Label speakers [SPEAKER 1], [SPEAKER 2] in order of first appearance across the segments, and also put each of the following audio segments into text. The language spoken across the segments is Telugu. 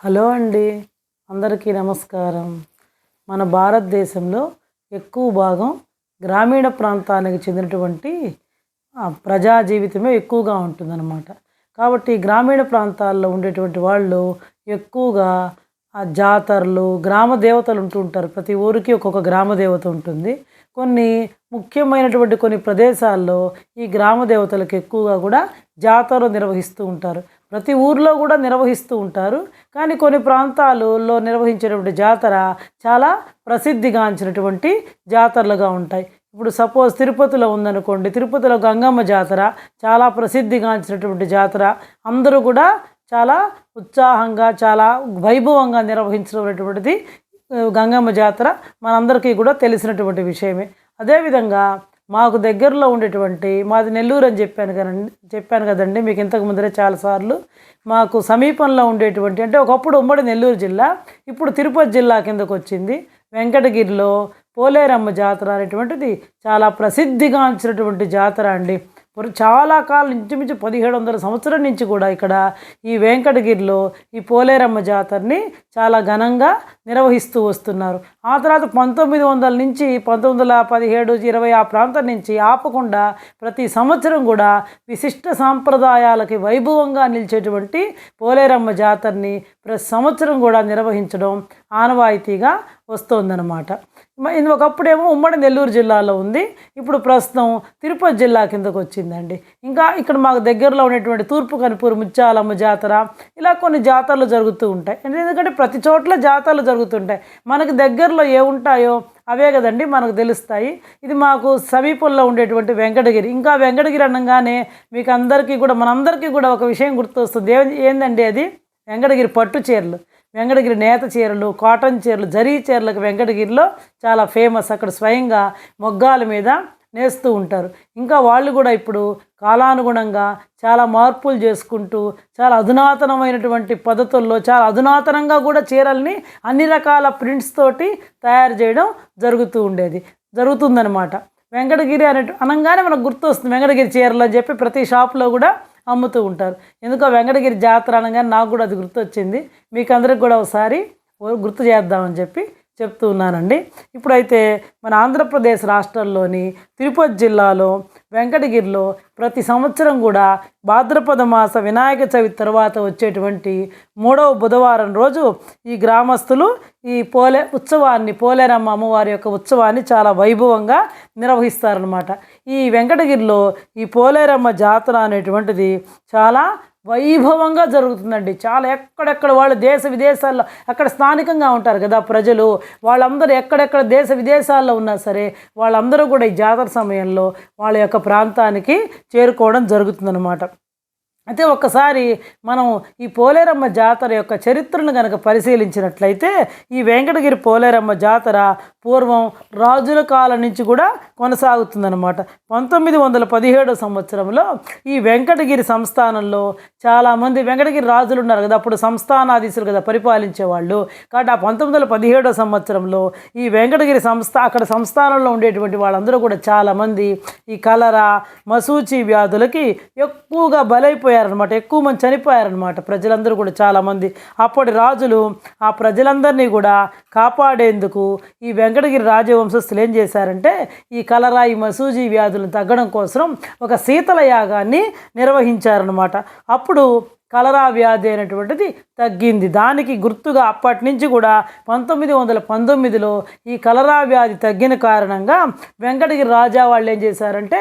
[SPEAKER 1] హలో అండి, అందరికీ నమస్కారం. మన భారతదేశంలో ఎక్కువ భాగం గ్రామీణ ప్రాంతానికి చెందినటువంటి ప్రజా జీవితమే ఎక్కువగా ఉంటుందన్నమాట. కాబట్టి గ్రామీణ ప్రాంతాల్లో ఉండేటువంటి వాళ్ళు ఎక్కువగా జాతరలు, గ్రామ దేవతలు ఉంటూ ఉంటారు. ప్రతి ఊరికి ఒక్కొక్క గ్రామ దేవత ఉంటుంది. కొన్ని ముఖ్యమైనటువంటి కొన్ని ప్రదేశాల్లో ఈ గ్రామ దేవతలకు ఎక్కువగా కూడా జాతరలు నిర్వహిస్తూ ఉంటారు. ప్రతి ఊర్లో కూడా నిర్వహిస్తూ ఉంటారు. కానీ కొన్ని ప్రాంతాలలో నిర్వహించేటువంటి జాతర చాలా ప్రసిద్ధిగాంచినటువంటి జాతరలుగా ఉంటాయి. ఇప్పుడు సపోజ్ తిరుపతిలో ఉందనుకోండి, తిరుపతిలో గంగమ్మ జాతర చాలా ప్రసిద్ధిగాంచినటువంటి జాతర. అందరూ కూడా చాలా ఉత్సాహంగా, చాలా వైభవంగా నిర్వహించబడేటువంటిది గంగమ్మ జాతర. మనందరికీ కూడా తెలిసినటువంటి విషయమే. అదేవిధంగా మాకు దగ్గరలో ఉండేటువంటి మాది నెల్లూరు అని చెప్పాను కదండి మీకు ఇంతకు ముందరే చాలాసార్లు. మాకు సమీపంలో ఉండేటువంటి, అంటే ఒకప్పుడు ఉమ్మడి నెల్లూరు జిల్లా, ఇప్పుడు తిరుపతి జిల్లా కిందకు వచ్చింది. వెంకటగిరిలో పోలేరమ్మ జాతర అనేటువంటిది చాలా ప్రసిద్ధిగాంచినటువంటి జాతర అండి. చాలా కాలం, ఇంచుమించు 1700 సంవత్సరం నుంచి కూడా ఇక్కడ ఈ వెంకటగిరిలో ఈ పోలేరమ్మ జాతరని చాలా ఘనంగా నిర్వహిస్తూ వస్తున్నారు. ఆ తర్వాత 1900 నుంచి 1917, 20 ఆ ప్రాంతం నుంచి ఆపకుండా ప్రతి సంవత్సరం కూడా విశిష్ట సాంప్రదాయాలకి వైభవంగా నిలిచేటువంటి పోలేరమ్మ జాతరని ప్రతి సంవత్సరం కూడా నిర్వహించడం ఆనవాయితీగా వస్తుందన్నమాట. ఒకప్పుడేమో ఉమ్మడి నెల్లూరు జిల్లాలో ఉంది, ఇప్పుడు ప్రస్తుతం తిరుపతి జిల్లా కిందకు వచ్చిందండి. ఇంకా ఇక్కడ మాకు దగ్గరలో ఉన్నటువంటి తూర్పు కనుపూరు ముత్యాలమ్మ జాతర, ఇలా కొన్ని జాతరలు జరుగుతూ ఉంటాయి. ఎందుకంటే ప్రతి చోట్ల జాతరలు జరుగుతుంటాయి. మనకు దగ్గరలో ఏ ఉంటాయో అవే కదండి మనకు తెలుస్తాయి. ఇది మాకు సమీపంలో ఉండేటువంటి వెంకటగిరి. ఇంకా వెంకటగిరి అనగానే మీకు అందరికీ కూడా, మనందరికీ కూడా ఒక విషయం గుర్తొస్తుంది. ఏందండి అది? వెంకటగిరి పట్టు చీరలు, వెంకటగిరి నేత చీరలు, కాటన్ చీరలు, జరీ చీరలకు వెంకటగిరిలో చాలా ఫేమస్. అక్కడ స్వయంగా మొగ్గాల మీద నేస్తూ ఉంటారు. ఇంకా వాళ్ళు కూడా ఇప్పుడు కాలానుగుణంగా చాలా మార్పులు చేసుకుంటూ చాలా అధునాతనమైనటువంటి పద్ధతుల్లో చాలా అధునాతనంగా కూడా చీరల్ని అన్ని రకాల ప్రింట్స్ తోటి తయారు చేయడం జరుగుతుందన్నమాట. వెంకటగిరి అనగానే మనకు గుర్తొస్తుంది వెంకటగిరి చీరలు అని చెప్పి ప్రతి షాప్లో కూడా అమ్ముతూ ఉంటారు. ఎందుకో వెంకటగిరి జాతర అనగానే నాకు కూడా అది గుర్తొచ్చింది. మీకు అందరికి కూడా ఒకసారి గుర్తు చేద్దామని చెప్పి చెప్తూ ఉన్నానండి. ఇప్పుడైతే మన ఆంధ్రప్రదేశ్ రాష్ట్రంలోని తిరుపతి జిల్లాలో వెంకటగిరిలో ప్రతి సంవత్సరం కూడా భాద్రపద మాస వినాయక చవితి తర్వాత వచ్చేటువంటి 3వ బుధవారం రోజు ఈ గ్రామస్తులు ఈ పోలేరమ్మ అమ్మవారి యొక్క ఉత్సవాన్ని చాలా వైభవంగా నిర్వహిస్తారనమాట. ఈ వెంకటగిరిలో ఈ పోలేరమ్మ జాతర అనేటువంటిది చాలా వైభవంగా జరుగుతుందండి. చాలా ఎక్కడెక్కడ వాళ్ళు దేశ విదేశాల్లో, అక్కడ స్థానికంగా ఉంటారు కదా ప్రజలు, వాళ్ళందరూ ఎక్కడెక్కడ దేశ విదేశాల్లో ఉన్నా సరే వాళ్ళందరూ కూడా ఈ జాతర సమయంలో వాళ్ళ యొక్క ప్రాంతానికి చేరుకోవడం జరుగుతుందన్నమాట. అయితే ఒక్కసారి మనం ఈ పోలేరమ్మ జాతర యొక్క చరిత్రను కనుక పరిశీలించినట్లయితే ఈ వెంకటగిరి పోలేరమ్మ జాతర పూర్వం రాజుల కాలం నుంచి కూడా కొనసాగుతుందన్నమాట. 1917 సంవత్సరంలో ఈ వెంకటగిరి సంస్థానంలో చాలామంది వెంకటగిరి రాజులు ఉన్నారు కదా, అప్పుడు సంస్థానాధీశులు కదా పరిపాలించేవాళ్ళు. కాబట్టి ఆ 1917 సంవత్సరంలో ఈ వెంకటగిరి అక్కడ సంస్థానంలో ఉండేటువంటి వాళ్ళందరూ కూడా చాలామంది ఈ కలరా, మసూచి వ్యాధులకి ఎక్కువగా బలైపోయారనమాట. ఎక్కువ మంది చనిపోయారనమాట. ప్రజలందరూ కూడా చాలామంది, అప్పటి రాజులు ఆ ప్రజలందరినీ కూడా కాపాడేందుకు ఈ వెంకటగిరి రాజవంశస్థులు ఏం చేశారంటే ఈ కలరా, ఈ మసూజీ వ్యాధులను తగ్గడం కోసం ఒక శీతల యాగాన్ని నిర్వహించారనమాట. అప్పుడు కలరా వ్యాధి అనేటువంటిది తగ్గింది. దానికి గుర్తుగా అప్పటి నుంచి కూడా 1919లో ఈ కలరా వ్యాధి తగ్గిన కారణంగా వెంకటగిరి రాజా వాళ్ళు ఏం చేశారంటే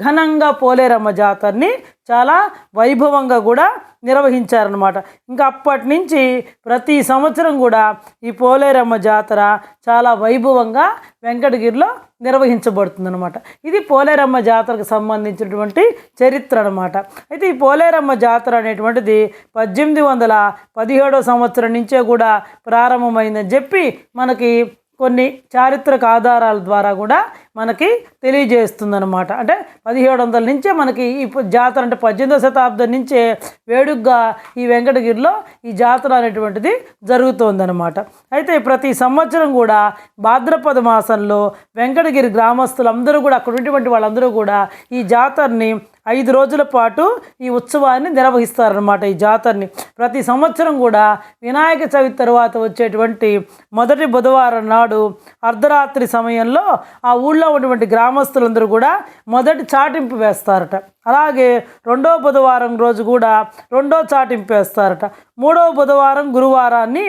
[SPEAKER 1] ఘనంగా పోలేరమ్మ జాతరని చాలా వైభవంగా కూడా నిర్వహించారనమాట. ఇంకా అప్పటి నుంచి ప్రతి సంవత్సరం కూడా ఈ పోలేరమ్మ జాతర చాలా వైభవంగా వెంకటగిరిలో నిర్వహించబడుతుందన్నమాట. ఇది పోలేరమ్మ జాతరకు సంబంధించినటువంటి చరిత్ర అనమాట. అయితే ఈ పోలేరమ్మ జాతర అనేటువంటిది 1817 సంవత్సరం నుంచే కూడా ప్రారంభమైందని చెప్పి మనకి కొన్ని చారిత్రక ఆధారాల ద్వారా కూడా మనకి తెలియజేస్తుందన్నమాట. అంటే 1700 నుంచే మనకి ఈ జాతర అంటే 18వ శతాబ్దం నుంచే వేడుకగా ఈ వెంకటగిరిలో ఈ జాతర అనేటువంటిది జరుగుతోందన్నమాట. అయితే ప్రతి సంవత్సరం కూడా భాద్రపద మాసంలో వెంకటగిరి గ్రామస్తులందరూ కూడా అక్కడ ఉన్నటువంటి వాళ్ళందరూ కూడా ఈ జాతరని 5 రోజుల పాటు ఈ ఉత్సవాన్ని నిర్వహిస్తారనమాట. ఈ జాతరని ప్రతి సంవత్సరం కూడా వినాయక చవితి తర్వాత వచ్చేటువంటి మొదటి బుధవారం నాడు అర్ధరాత్రి సమయంలో ఆ ఊళ్ళో ఉన్నటువంటి గ్రామస్తులందరూ కూడా మొదటి చాటింపు వేస్తారట. అలాగే రెండో బుధవారం రోజు కూడా రెండో చాటింపు వేస్తారట. మూడవ బుధవారం గురువారాన్ని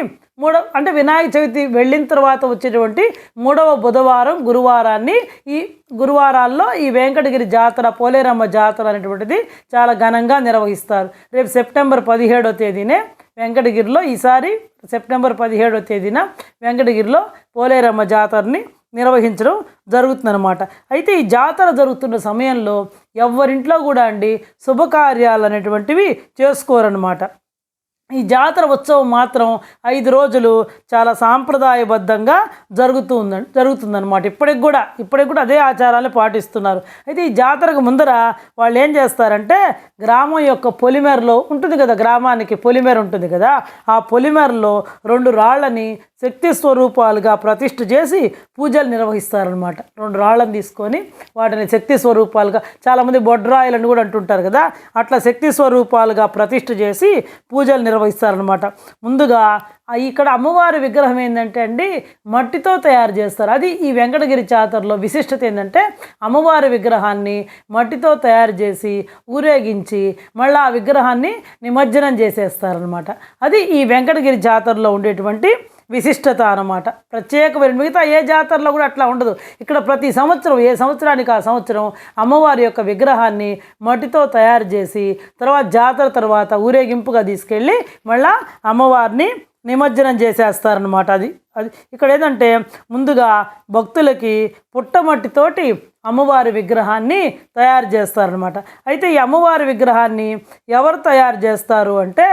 [SPEAKER 1] అంటే వినాయక చవితి వెళ్ళిన తర్వాత వచ్చేటువంటి మూడవ బుధవారం గురువారాన్ని ఈ గురువారాల్లో ఈ వెంకటగిరి జాతర పోలేరమ్మ జాతర అనేటువంటిది చాలా ఘనంగా నిర్వహిస్తారు. రేపు సెప్టెంబర్ 17వ తేదీనే వెంకటగిరిలో ఈసారి సెప్టెంబర్ 17వ తేదీన వెంకటగిరిలో పోలేరమ్మ జాతరని నిర్వహించడం జరుగుతుందన్నమాట. అయితే ఈ జాతర జరుగుతున్న సమయంలో ఎవరింట్లో కూడా అండి శుభకార్యాలు అనేటువంటివి చేసుకోరన్నమాట. ఈ జాతర ఉత్సవం మాత్రం 5 రోజులు చాలా సాంప్రదాయబద్ధంగా జరుగుతుందన్నమాట. ఇప్పటికి కూడా అదే ఆచారాలు పాటిస్తున్నారు. అయితే ఈ జాతరకు ముందర వాళ్ళు ఏం చేస్తారంటే గ్రామం యొక్క పొలిమేరలో ఉంటుంది కదా, గ్రామానికి పొలిమేర ఉంటుంది కదా, ఆ పొలిమేరలో 2 రాళ్ళని శక్తి స్వరూపాలుగా ప్రతిష్ఠ చేసి పూజలు నిర్వహిస్తారనమాట. 2 రాళ్ళని తీసుకొని వాటిని శక్తి స్వరూపాలుగా, చాలామంది బొడ్రాయిలని కూడా అంటుంటారు కదా, అట్లా శక్తి స్వరూపాలుగా ప్రతిష్ఠ చేసి పూజలు నిర్వహిస్తారనమాట. ముందుగా ఇక్కడ అమ్మవారి విగ్రహం ఏంటంటే అండి మట్టితో తయారు చేస్తారు. అది ఈ వెంకటగిరి జాతరలో విశిష్టత ఏంటంటే అమ్మవారి విగ్రహాన్ని మట్టితో తయారు చేసి ఊరేగించి మళ్ళీ ఆ విగ్రహాన్ని నిమజ్జనం చేసేస్తారనమాట. అది ఈ వెంకటగిరి జాతరలో ఉండేటువంటి విశిష్టత అన్నమాట. ప్రత్యేకమైన మిగతా ఏ జాతరలో కూడా అట్లా ఉండదు. ఇక్కడ ప్రతి సంవత్సరం ఏ సంవత్సరానికి ఆ సంవత్సరం అమ్మవారి యొక్క విగ్రహాన్ని మట్టితో తయారు చేసి జాతర తర్వాత ఊరేగింపుగా తీసుకెళ్ళి మళ్ళీ అమ్మవారిని నిమజ్జనం చేసేస్తారనమాట. అది ఇక్కడ ఏంటంటే ముందుగా భక్తులకి పుట్టమట్టితోటి అమ్మవారి విగ్రహాన్ని తయారు చేస్తారనమాట. అయితే ఈ అమ్మవారి విగ్రహాన్ని ఎవరు తయారు చేస్తారు అంటే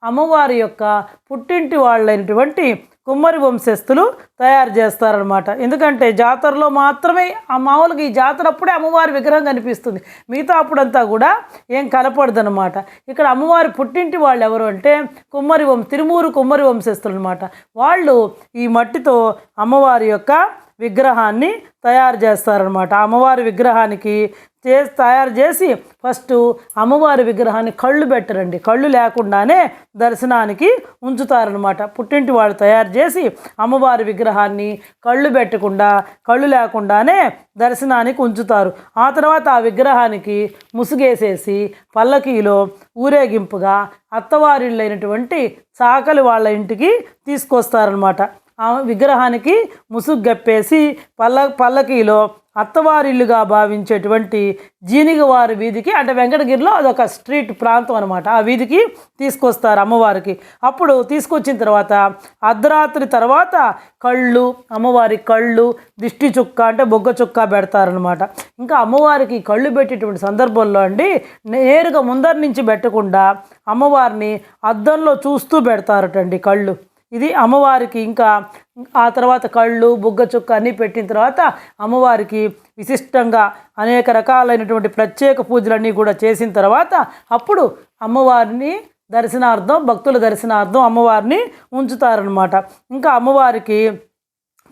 [SPEAKER 1] అమ్మవారి యొక్క పుట్టింటి వాళ్ళైనటువంటి కుమ్మరి వంశస్థులు తయారు చేస్తారనమాట. ఎందుకంటే జాతరలో మాత్రమే మామూలుగా ఈ జాతర అప్పుడే అమ్మవారి విగ్రహం కనిపిస్తుంది, మిగతా అప్పుడంతా కూడా ఏం కనపడదనమాట. ఇక్కడ అమ్మవారి పుట్టింటి వాళ్ళు ఎవరు అంటే తిరుమూరు కుమ్మరి వంశస్థులు అనమాట. వాళ్ళు ఈ మట్టితో అమ్మవారి యొక్క విగ్రహాన్ని తయారు చేస్తారనమాట. అమ్మవారి విగ్రహానికి తయారు చేసి ఫస్ట్ అమ్మవారి విగ్రహాన్ని కళ్ళు పెట్టరండి, కళ్ళు లేకుండానే దర్శనానికి ఉంచుతారనమాట. పుట్టింటి వాళ్ళు తయారు చేసి అమ్మవారి విగ్రహాన్ని కళ్ళు పెట్టకుండా కళ్ళు లేకుండానే దర్శనానికి ఉంచుతారు. ఆ తర్వాత ఆ విగ్రహానికి ముసుగేసేసి పల్లకీలో ఊరేగింపుగా అత్తవారిళ్ళైనటువంటి చాకలి వాళ్ళ ఇంటికి తీసుకొస్తారనమాట. ఆ విగ్రహానికి ముసుగు గప్పేసి పల్లకీలో అత్తవారిల్లుగా భావించేటువంటి జీనిగవారి వీధికి, అంటే వెంకటగిరిలో అదొక స్ట్రీట్ ప్రాంతం అనమాట, ఆ వీధికి తీసుకొస్తారు అమ్మవారికి. అప్పుడు తీసుకొచ్చిన తర్వాత అర్ధరాత్రి తర్వాత అమ్మవారి కళ్ళు దిష్టి చుక్క అంటే బొగ్గ చుక్క పెడతారనమాట. ఇంకా అమ్మవారికి కళ్ళు పెట్టేటువంటి సందర్భంలో అండి నేరుగా ముందర నుంచి పెట్టకుండా అమ్మవారిని అద్దంలో చూస్తూ పెడతారటండి కళ్ళు. ఇది అమ్మవారికి. ఇంకా ఆ తర్వాత కళ్ళు బుగ్గ చుక్క అన్నీ పెట్టిన తర్వాత అమ్మవారికి విశిష్టంగా అనేక రకాలైనటువంటి ప్రత్యేక పూజలన్నీ కూడా చేసిన తర్వాత అప్పుడు అమ్మవారిని భక్తుల దర్శనార్థం అమ్మవారిని ఉంచుతారనమాట. ఇంకా అమ్మవారికి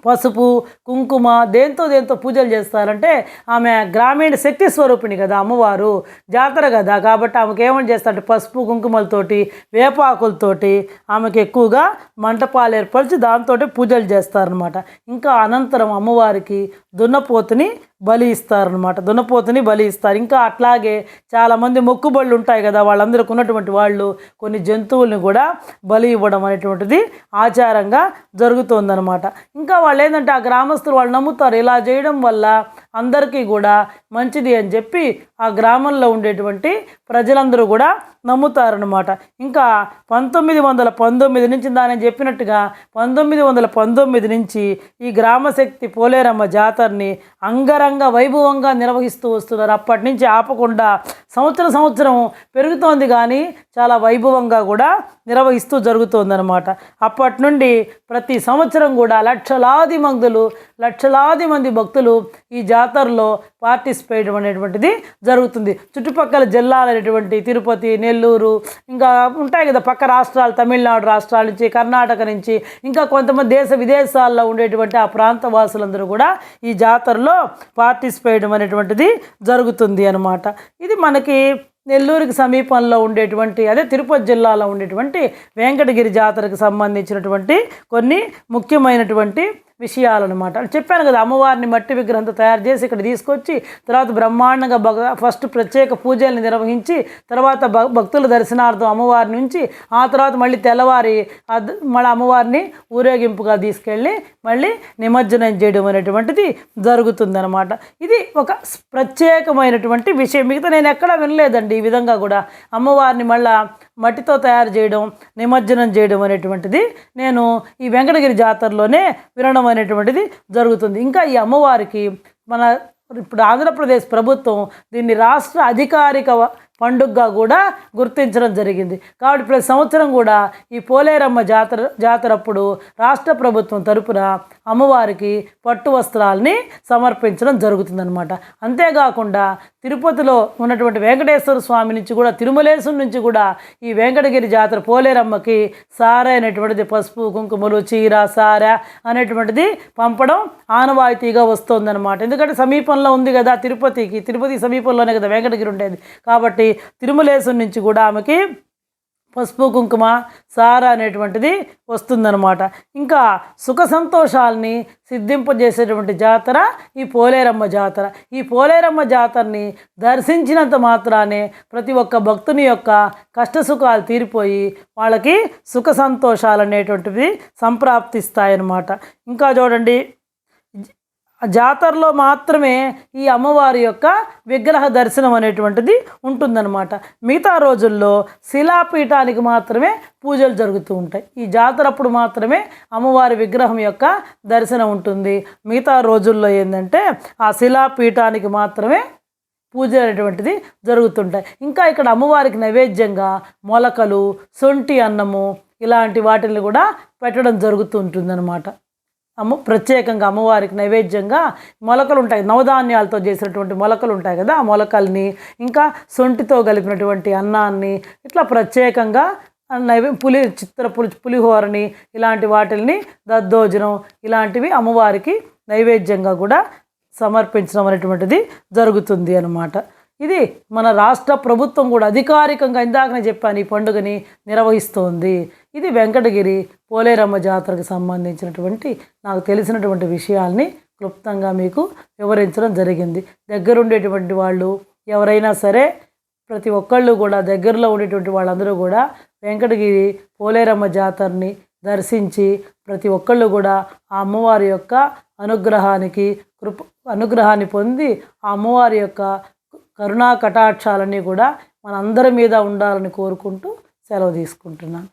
[SPEAKER 1] పసుపు కుంకుమ దేంతో పూజలు చేస్తారంటే ఆమె గ్రామీణ శక్తి స్వరూపిణి కదా అమ్మవారు, జాతర కదా, కాబట్టి ఆమెకి ఏమని చేస్తారంటే పసుపు కుంకుమలతోటి వేపాకులతోటి ఆమెకి ఎక్కువగా మంటపాలు ఏర్పరిచి దాంతో పూజలు చేస్తారనమాట. ఇంకా అనంతరం అమ్మవారికి దున్నపోతుని బలి ఇస్తారనమాట. దున్నపోతుని బలి ఇస్తారు. ఇంకా అట్లాగే చాలామంది మొక్కుబళ్ళు ఉంటాయి కదా, వాళ్ళందరికీ ఉన్నటువంటి వాళ్ళు కొన్ని జంతువుల్ని కూడా బలి ఇవ్వడం అనేటువంటిది ఆచారంగా జరుగుతుందన్నమాట. ఇంకా వాళ్ళు ఏంటంటే ఆ గ్రామస్తులు వాళ్ళు నమ్ముతారు, ఇలా చేయడం వల్ల అందరికీ కూడా మంచిది అని చెప్పి ఆ గ్రామంలో ఉండేటువంటి ప్రజలందరూ కూడా నమ్ముతారనమాట. ఇంకా 1919 నుంచి దాని చెప్పినట్టుగా 1919 నుంచి ఈ గ్రామశక్తి పోలేరమ్మ జాతరని అంగరంగ వైభవంగా నిర్వహిస్తూ వస్తున్నారు. అప్పటి నుంచి ఆపకుండా సంవత్సరం పెరుగుతోంది కానీ చాలా వైభవంగా కూడా నిర్వహిస్తూ జరుగుతుందన్నమాట. అప్పటి నుండి ప్రతి సంవత్సరం కూడా లక్షలాది మంది భక్తులు ఈ జాతరలో పార్టిసిపేట్ అనేటువంటిది జరుగుతుంది. చుట్టుపక్కల జిల్లాలైనటువంటి తిరుపతి, నెల్లూరు, ఇంకా ఉంటాయి కదా పక్క రాష్ట్రాలు, తమిళనాడు రాష్ట్రాల నుంచి, కర్ణాటక నుంచి, ఇంకా కొంతమంది దేశ విదేశాల్లో ఉండేటువంటి ఆ ప్రాంత వాసులందరూ కూడా ఈ జాతరలో పార్టిసిపేట్ అనేటువంటిది జరుగుతుంది అన్నమాట. ఇది మనకి నెల్లూరుకి సమీపంలో ఉండేటువంటి అదే తిరుపతి జిల్లాలో ఉండేటువంటి వెంకటగిరి జాతరకు సంబంధించినటువంటి కొన్ని ముఖ్యమైనటువంటి విషయాలన్నమాట. చెప్పాను కదా, అమ్మవారిని మట్టి విగ్రహంతో తయారు చేసి ఇక్కడ తీసుకొచ్చి తర్వాత బ్రహ్మాండంగా ఫస్ట్ ప్రత్యేక పూజల్ని నిర్వహించి తర్వాత భక్తుల దర్శనార్థం అమ్మవారి నుంచి ఆ తర్వాత మళ్ళీ తెల్లవారి మళ్ళీ అమ్మవారిని ఊరేగింపుగా తీసుకెళ్ళి మళ్ళీ నిమజ్జనం చేయడం అనేటువంటిది జరుగుతుందన్నమాట. ఇది ఒక ప్రత్యేకమైనటువంటి విషయం. మిగతా నేను ఎక్కడా వినలేదండి ఈ విధంగా కూడా అమ్మవారిని మళ్ళా మట్టితో తయారు చేయడం, నిమజ్జనం చేయడం అనేటువంటిది నేను ఈ వెంకటగిరి జాతరలోనే వినడం అనేటువంటిది జరుగుతుంది. ఇంకా ఈ అమ్మవారికి ఇప్పుడు ఆంధ్రప్రదేశ్ ప్రభుత్వం దీన్ని రాష్ట్ర అధికారిక పండుగగా కూడా గుర్తించడం జరిగింది. కాబట్టి ప్రతి సంవత్సరం కూడా ఈ పోలేరమ్మ జాతరప్పుడు రాష్ట్ర ప్రభుత్వం తరపున అమ్మవారికి పట్టు వస్త్రాలని సమర్పించడం జరుగుతుందన్నమాట. అంతేకాకుండా తిరుపతిలో ఉన్నటువంటి వెంకటేశ్వర స్వామి నుంచి కూడా, తిరుమలేశం నుంచి కూడా ఈ వెంకటగిరి జాతర పోలేరమ్మకి సార అనేటువంటిది, పసుపు కుంకుమలు, చీర, సార అనేటువంటిది పంపడం ఆనవాయితీగా వస్తుందన్నమాట. ఎందుకంటే సమీపంలో ఉంది కదా తిరుపతి సమీపంలోనే కదా వెంకటగిరి ఉండేది. కాబట్టి తిరుమలేశం నుంచి కూడా ఆమెకి పసుపు కుంకుమ సార అనేటువంటిది వస్తుందన్నమాట. ఇంకా సుఖ సంతోషాలని సిద్ధింపజేసేటువంటి జాతర ఈ పోలేరమ్మ జాతర. ఈ పోలేరమ్మ జాతరని దర్శించినంత మాత్రానే ప్రతి ఒక్క భక్తుని యొక్క కష్టసుఖాలు తీరిపోయి వాళ్ళకి సుఖ సంతోషాలు అనేటువంటివి సంప్రాప్తిస్తాయన్నమాట. ఇంకా చూడండి, జాతరలో మాత్రమే ఈ అమ్మవారి యొక్క విగ్రహ దర్శనం అనేటువంటిది ఉంటుందన్నమాట. మిగతా రోజుల్లో శిలాపీఠానికి మాత్రమే పూజలు జరుగుతూ ఉంటాయి. ఈ జాతర అప్పుడు మాత్రమే అమ్మవారి విగ్రహం యొక్క దర్శనం ఉంటుంది. మిగతా రోజుల్లో ఏంటంటే ఆ శిలాపీఠానికి మాత్రమే పూజలు అనేటువంటిది జరుగుతుంటాయి. ఇంకా ఇక్కడ అమ్మవారికి నైవేద్యంగా మొలకలు, సొంటి అన్నము ఇలాంటి వాటిని కూడా పెట్టడం జరుగుతూ ఉంటుందన్నమాట. ప్రత్యేకంగా అమ్మవారికి నైవేద్యంగా మొలకలు ఉంటాయి, నవధాన్యాలతో చేసినటువంటి మొలకలు ఉంటాయి కదా, ఆ మొలకల్ని ఇంకా సొంటితో కలిపినటువంటి అన్నాన్ని ఇట్లా ప్రత్యేకంగా పులిహోరని ఇలాంటి వాటిల్ని దద్దోజనం ఇలాంటివి అమ్మవారికి నైవేద్యంగా కూడా సమర్పించడం అనేటువంటిది జరుగుతుంది అన్నమాట. ఇది మన రాష్ట్ర ప్రభుత్వం కూడా అధికారికంగా ఇందాకనే చెప్పాను ఈ పండుగని నిర్వహిస్తోంది. ఇది వెంకటగిరి పోలేరమ్మ జాతరకు సంబంధించినటువంటి నాకు తెలిసినటువంటి విషయాల్ని క్లుప్తంగా మీకు వివరించడం జరిగింది. దగ్గరుండేటువంటి వాళ్ళు ఎవరైనా సరే ప్రతి ఒక్కళ్ళు కూడా దగ్గరలో ఉండేటువంటి వాళ్ళందరూ కూడా వెంకటగిరి పోలేరమ్మ జాతరని దర్శించి ప్రతి ఒక్కళ్ళు కూడా ఆ అమ్మవారి యొక్క అనుగ్రహాన్ని పొంది ఆ అమ్మవారి యొక్క కరుణా కటాక్షాలన్నీ కూడా మనందరి మీద ఉండాలని కోరుకుంటూ సెలవు తీసుకుంటున్నాను.